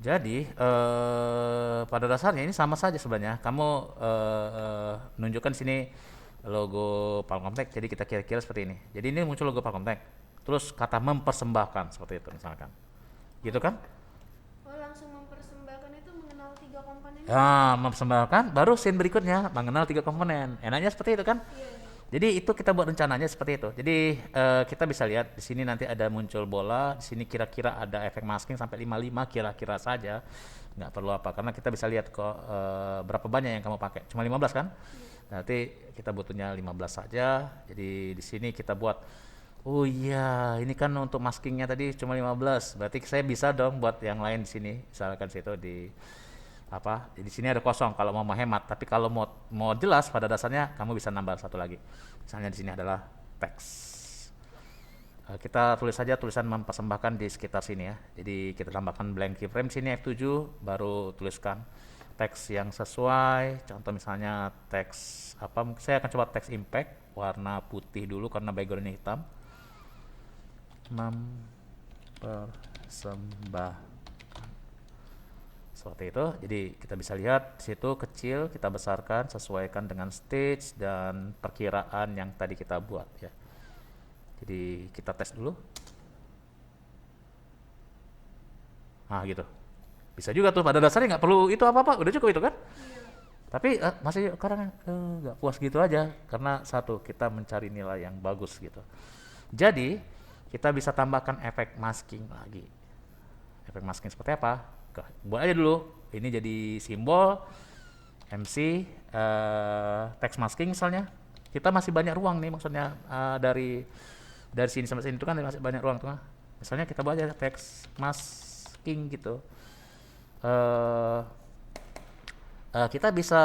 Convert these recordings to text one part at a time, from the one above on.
Jadi pada dasarnya ini sama saja sebenarnya. Kamu nunjukkan sini logo Palcomtech, jadi kita kira-kira seperti ini. Jadi ini muncul logo Palcomtech. Terus kata mempersembahkan seperti itu misalkan. Gitu Oh, kan? oh langsung mempersembahkan itu mengenal tiga komponen itu. Ya, mempersembahkan baru scene berikutnya mengenal tiga komponen. Enaknya seperti itu kan? Iya, iya. Jadi itu kita buat rencananya seperti itu. Jadi kita bisa lihat di sini nanti ada muncul bola, di sini kira-kira ada efek masking sampai 55 kira-kira saja. Nggak perlu apa karena kita bisa lihat kok berapa banyak yang kamu pakai. Cuma 15 kan? Iya. Nanti kita butuhnya 15 saja. Jadi di sini kita buat, oh iya, ini kan untuk maskingnya tadi cuma 15. Berarti saya bisa dong buat yang lain di sini. Misalkan situ di apa? Di sini ada kosong kalau mau menghemat, tapi kalau mau jelas pada dasarnya kamu bisa nambah satu lagi. Misalnya di sini adalah teks. Kita tulis saja tulisan mempersembahkan di sekitar sini ya. Jadi kita tambahkan blank keyframe sini F7 baru tuliskan teks yang sesuai. Contoh misalnya teks apa? Saya akan coba teks impact warna putih dulu karena backgroundnya hitam. Mempersembahkan seperti itu. Jadi kita bisa lihat di situ kecil, kita besarkan sesuaikan dengan stage dan perkiraan yang tadi kita buat ya. Jadi kita tes dulu. Nah gitu. Bisa juga tuh pada dasarnya nggak perlu itu apa-apa, udah cukup itu kan. Iya. Tapi masih kadang nggak puas gitu aja karena satu kita mencari nilai yang bagus gitu. Jadi kita bisa tambahkan efek masking lagi. Efek masking seperti apa? Buat aja dulu. Ini jadi simbol MC text masking misalnya. Kita masih banyak ruang nih maksudnya dari sini sampai sini itu kan masih banyak ruang tuh. Misalnya kita buat aja text masking gitu. Eh kita bisa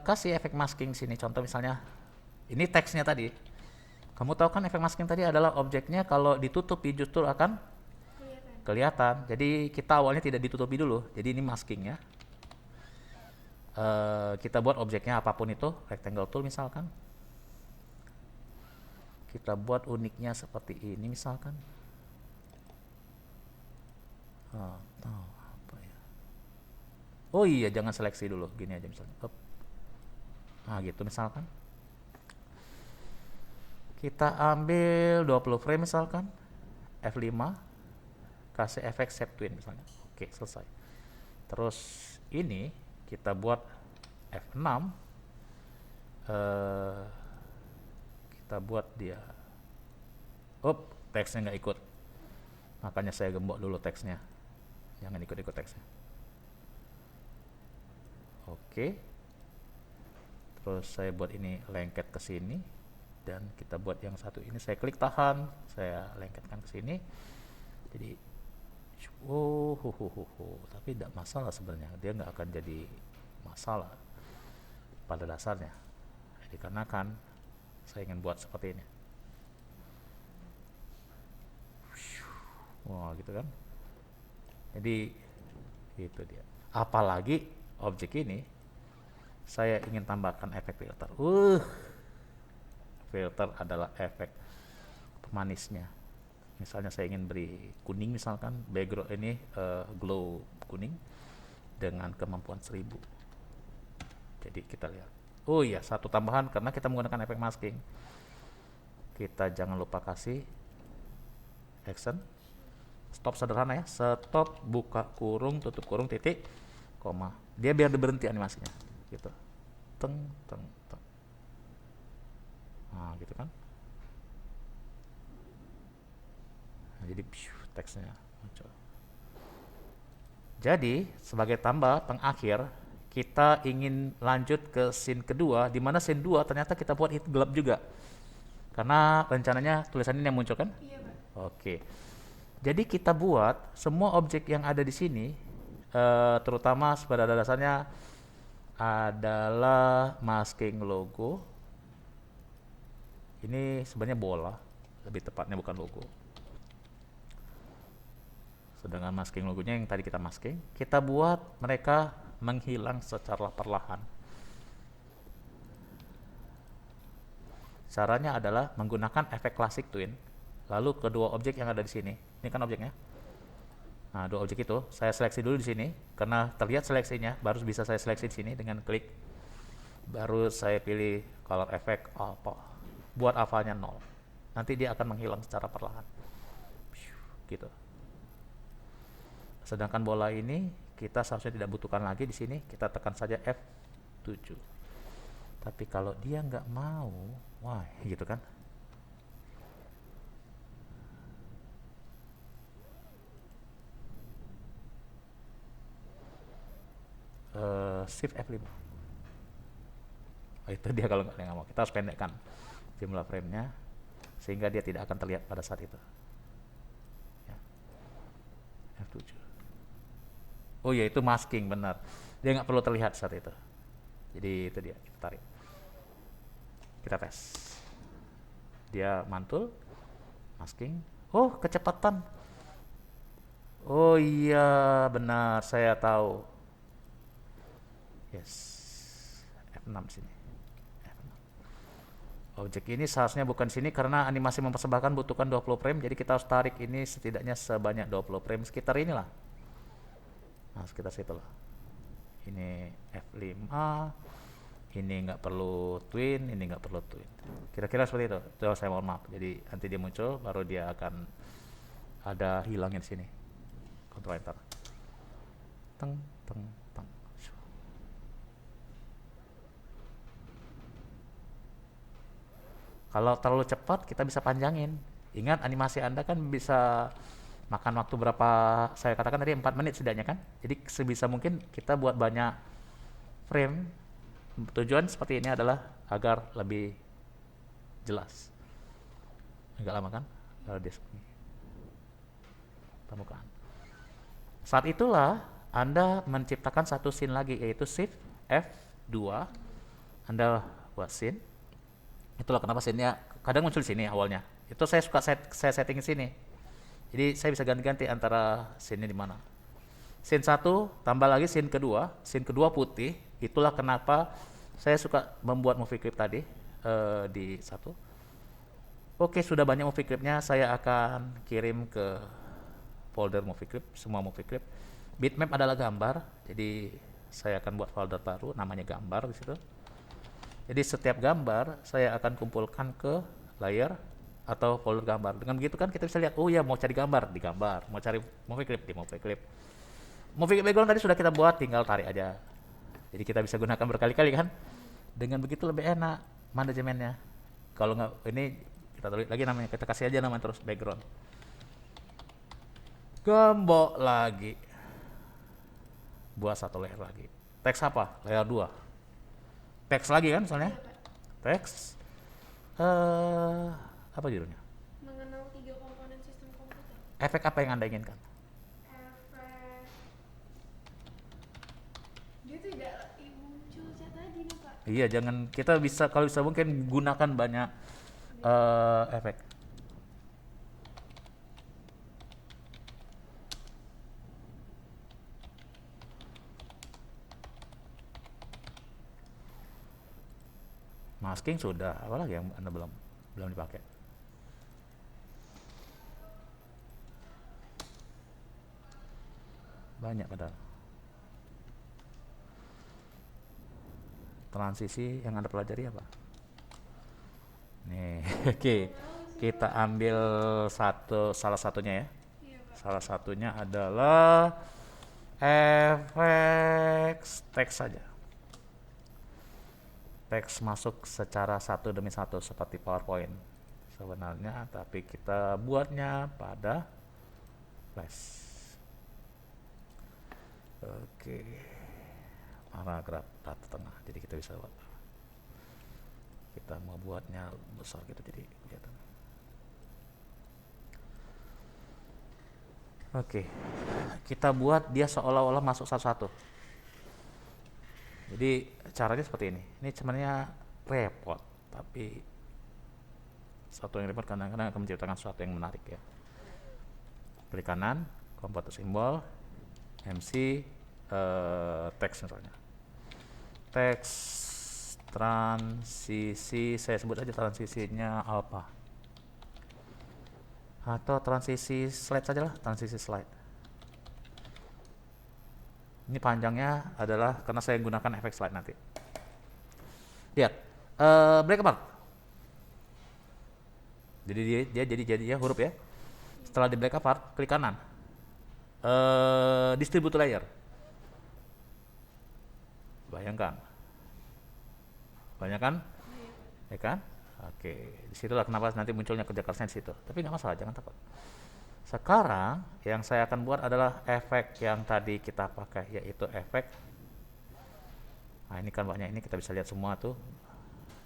kasih efek masking sini. Contoh misalnya ini teksnya tadi. Kamu tahu kan efek masking tadi adalah objeknya kalau ditutupi justru akan Kelihatan. kelihatan. Jadi kita awalnya tidak ditutupi dulu. Jadi ini masking ya. Kita buat objeknya apapun itu, rectangle tool misalkan. Kita buat uniknya seperti ini misalkan. Tahu apa ya? Oh iya, jangan seleksi dulu. Gini aja misalnya. Up. Nah gitu misalkan. Kita ambil 20 frame misalkan. F5. Kasih efek shape twin misalnya. Oke, selesai. Terus ini kita buat F6. eh, kita buat dia. Teksnya nggak ikut. Makanya saya gembok dulu teksnya. Jangan ikut-ikut teksnya. Oke. Terus saya buat ini lengket ke sini dan kita buat yang satu ini saya klik tahan, saya lengketkan ke sini. Jadi tapi tidak masalah sebenarnya. Dia nggak akan jadi masalah pada dasarnya. Dikarenakan saya ingin buat seperti ini. Wah, gitu kan. Jadi itu dia. Apalagi objek ini saya ingin tambahkan efek filter. Filter adalah efek pemanisnya. Misalnya saya ingin beri kuning misalkan, background ini glow kuning dengan kemampuan 1000. Jadi kita lihat. Oh iya, satu tambahan karena kita menggunakan efek masking. Kita jangan lupa kasih action. Stop sederhana ya. Stop, buka kurung, tutup kurung, titik, koma. Dia biar berhenti animasinya. Gitu. Teng, teng, teng. Nah, gitu kan. Nah, jadi teksnya muncul. Jadi sebagai tambah pengakhir kita ingin lanjut ke scene kedua di mana scene 2 ternyata kita buat itu gelap juga. Karena rencananya tulisan ini yang muncul kan? Iya, Pak. Oke. Jadi kita buat semua objek yang ada di sini terutama pada dasarnya adalah masking logo. Ini sebenarnya bola, lebih tepatnya bukan logo. Sedangkan masking logonya yang tadi kita masking, kita buat mereka menghilang secara perlahan. Caranya adalah menggunakan efek classic twin. Lalu kedua objek yang ada di sini, ini kan objeknya. Nah, dua objek itu saya seleksi dulu di sini karena terlihat seleksinya, baru bisa saya seleksi di sini dengan klik. Baru saya pilih color effect alpha. Buat alfanya 0. Nanti dia akan menghilang secara perlahan. Gitu. Sedangkan bola ini kita seharusnya tidak butuhkan lagi di sini, kita tekan saja F7. Tapi kalau dia nggak mau, wah, gitu kan? Shift F5. Oh, itu dia kalau nggak mau. Kita harus pendekkan jumlah framenya sehingga dia tidak akan terlihat pada saat itu. Ya. F7. Oh ya, itu masking, benar. Dia nggak perlu terlihat saat itu. Jadi itu dia, kita tarik. Kita tes. Dia mantul, masking. Oh, kecepatan. Oh iya, benar, saya tahu. Yes. F6 sini. F6. Objek ini seharusnya bukan sini karena animasi mempersembahkan butuhkan 20 frame, jadi kita harus tarik ini setidaknya sebanyak 20 frame sekitar inilah. Nah, sekitar situ lah. Ini F5, ini nggak perlu twin, ini nggak perlu twin. Kira-kira seperti itu. Itu saya mohon maaf. Jadi nanti dia muncul, baru dia akan ada hilangnya di sini. Ctrl Enter. Teng, teng, teng. Kalau terlalu cepat, kita bisa panjangin. Ingat, animasi Anda kan bisa makan waktu berapa, saya katakan tadi 4 menit setidaknya kan. Jadi sebisa mungkin kita buat banyak frame. Tujuan seperti ini adalah agar lebih jelas. Agak lama kan? Kalau disk ini temukan. Saat itulah Anda menciptakan satu scene lagi, yaitu Shift F2. Anda buat scene. Itulah kenapa scene-nya kadang muncul di sini awalnya. Itu saya suka saya setting di sini. Jadi saya bisa ganti-ganti antara scene-nya di mana. Scene 1 tambah lagi scene kedua putih. Itulah kenapa saya suka membuat movie clip tadi di satu. Oke, sudah banyak movie clipnya, saya akan kirim ke folder movie clip, semua movie clip. Bitmap adalah gambar, jadi saya akan buat folder baru namanya gambar di situ. Jadi setiap gambar saya akan kumpulkan ke layer atau folder gambar. Dengan begitu kan kita bisa lihat, oh ya, mau cari gambar di gambar, mau cari movie clip di movie clip. Movie clip background tadi sudah kita buat, tinggal tarik aja. Jadi kita bisa gunakan berkali-kali kan. Dengan begitu lebih enak manajemennya. Kalau nggak, ini kita tulis lagi namanya, kita kasih aja nama terus background. Gembok lagi. Buat satu layer lagi. Teks apa? Layer 2. Teks lagi kan soalnya? Teks. Apa judulnya? Mengenal 3 komponen sistem komputer. Efek apa yang Anda inginkan? Efek. Dia tidak muncul chat tadi nih Pak. Iya, jangan, kita bisa kalau bisa mungkin gunakan banyak efek. Masking sudah, apalagi yang Anda belum dipakai? Banyak padahal. Transisi yang Anda pelajari apa? Nih, oke. Kita ambil salah satunya ya. Iya Pak. Salah satunya adalah efek teks saja. Teks masuk secara satu demi satu seperti PowerPoint sebenarnya, tapi kita buatnya pada Flash. Oke, paragraf rata tengah, jadi kita bisa buat. Kita mau buatnya besar gitu, jadi kelihatan. Oke, kita buat dia seolah-olah masuk satu-satu. Jadi caranya seperti ini. Ini sebenarnya repot, tapi satu yang repot kadang-kadang akan menciptakan sesuatu yang menarik ya. Klik kanan, komputer simbol, MC, teks misalnya. Teks transisi, saya sebut aja transisinya apa. Atau transisi slide saja lah, transisi slide. Ini panjangnya adalah karena saya gunakan efek slide nanti. Lihat, break apart. Jadi dia huruf ya. Setelah di break apart, klik kanan. Distribute layer. Bayangkan ya kan? Oke, disitulah kenapa nanti munculnya kerja kerasnya di situ. Tapi nggak masalah, jangan takut. Sekarang yang saya akan buat adalah efek yang tadi kita pakai, yaitu efek. Nah ini kan banyak, ini kita bisa lihat semua tuh.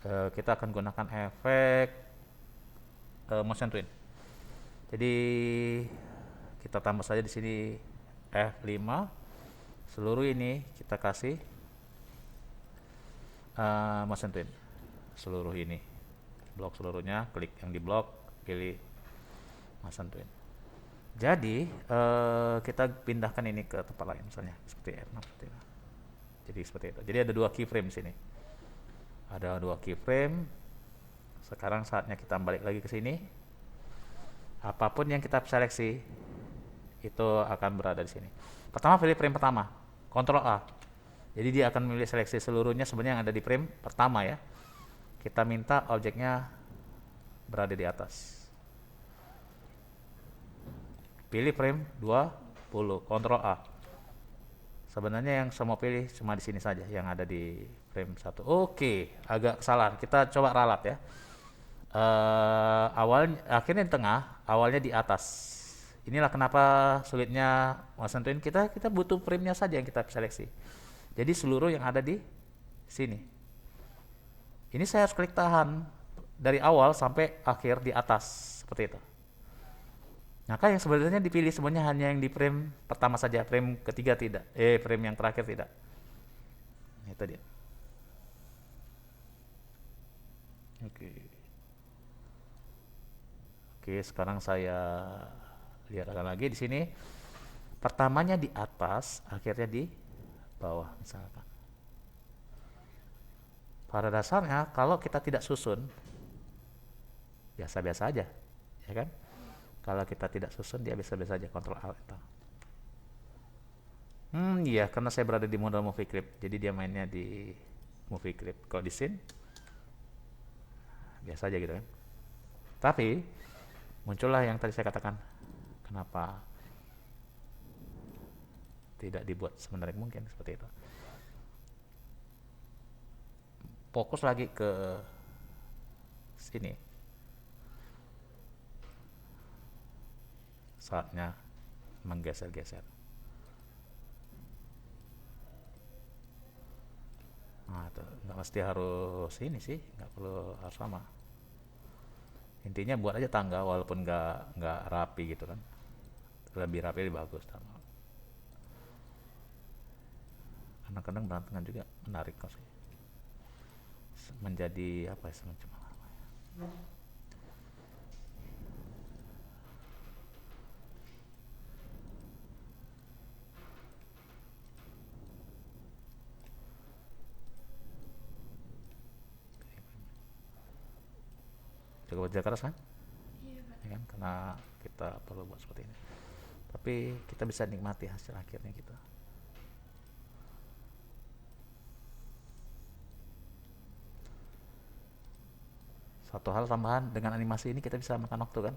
Kita akan gunakan efek motion twin. Jadi kita tambah saja di sini F5. Seluruh ini kita kasih motion twin. Seluruh ini. Blok seluruhnya, klik yang di blok, pilih motion twin. Jadi kita pindahkan ini ke tempat lain, misalnya seperti F6 seperti itu. Jadi seperti itu. Jadi ada 2 keyframe di sini. Ada 2 keyframe. Sekarang saatnya kita balik lagi ke sini. Apapun yang kita seleksi itu akan berada di sini. Pertama pilih frame pertama, Ctrl A. Jadi dia akan memilih seleksi seluruhnya sebenarnya yang ada di frame pertama ya. Kita minta objeknya berada di atas. Pilih frame 20, Ctrl A. Sebenarnya yang saya mau pilih cuma di sini saja, yang ada di frame 1. Oke, agak kesalahan. Kita coba ralat ya. Akhirnya di tengah, awalnya di atas. Inilah kenapa sulitnya motion twin. Kita butuh frame-nya saja yang kita seleksi. Jadi seluruh yang ada di sini. Ini saya harus klik tahan dari awal sampai akhir di atas seperti itu. Maka yang sebenarnya dipilih semuanya hanya yang di frame pertama saja, frame ketiga tidak. Frame yang terakhir tidak. Itu dia. Oke, sekarang saya lihatkan lagi di sini. Pertamanya di atas, akhirnya di bawah misalkan. Pada dasarnya kalau kita tidak susun, biasa-biasa aja, ya kan? Kalau kita tidak susun dia biasa-biasa aja, Ctrl Alt Enter. Iya, karena saya berada di modal movie clip, jadi dia mainnya di movie clip. Kalau di scene biasa aja gitu kan. Tapi muncullah yang tadi saya katakan, kenapa tidak dibuat semenarik mungkin seperti itu. Fokus lagi ke sini. Saatnya menggeser-geser. Nah, itu nggak mesti harus ini sih, nggak perlu harus sama. Intinya buat aja tangga walaupun nggak rapi gitu kan. Lebih rapi lebih bagus. Kadang-kadang berantakan juga menarik kok sih. Menjadi apa ya, semacam apa ya. Cukup kerja keras kan? Iya, Pak. Ya kan? Karena kita perlu buat seperti ini. Tapi kita bisa nikmati hasil akhirnya gitu. Satu hal tambahan, dengan animasi ini kita bisa makan waktu kan?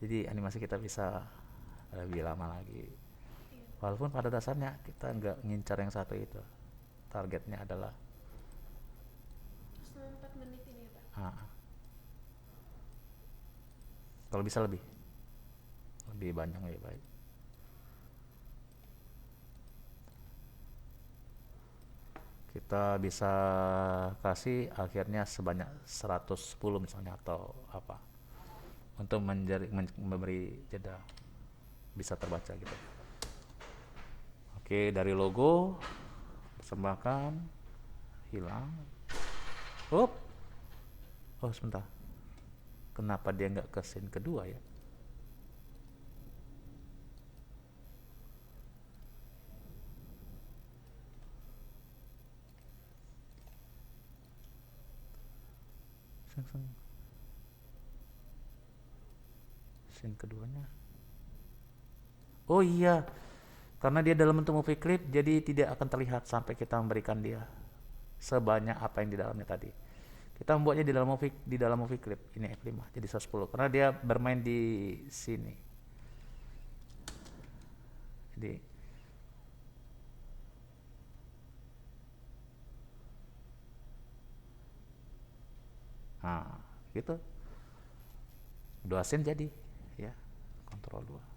Jadi animasi kita bisa lebih lama lagi. Walaupun pada dasarnya kita nggak ngincar yang satu itu. Targetnya adalah Selama 4 menit ini ya, Pak. Kalau bisa lebih banyak lebih baik. Kita bisa kasih akhirnya sebanyak 110 misalnya atau apa, untuk memberi jeda bisa terbaca gitu. Oke, dari logo persembahkan hilang. Oh sebentar, kenapa dia nggak ke scene kedua ya? Scene keduanya, oh iya, Karena dia dalam bentuk movie clip, jadi tidak akan terlihat sampai kita memberikan dia sebanyak apa yang di dalamnya tadi. Kita membuatnya di dalam movie clip. Ini F5 jadi 110 karena dia bermain di sini. Jadi nah, gitu. 2 sen jadi ya. Kontrol 2.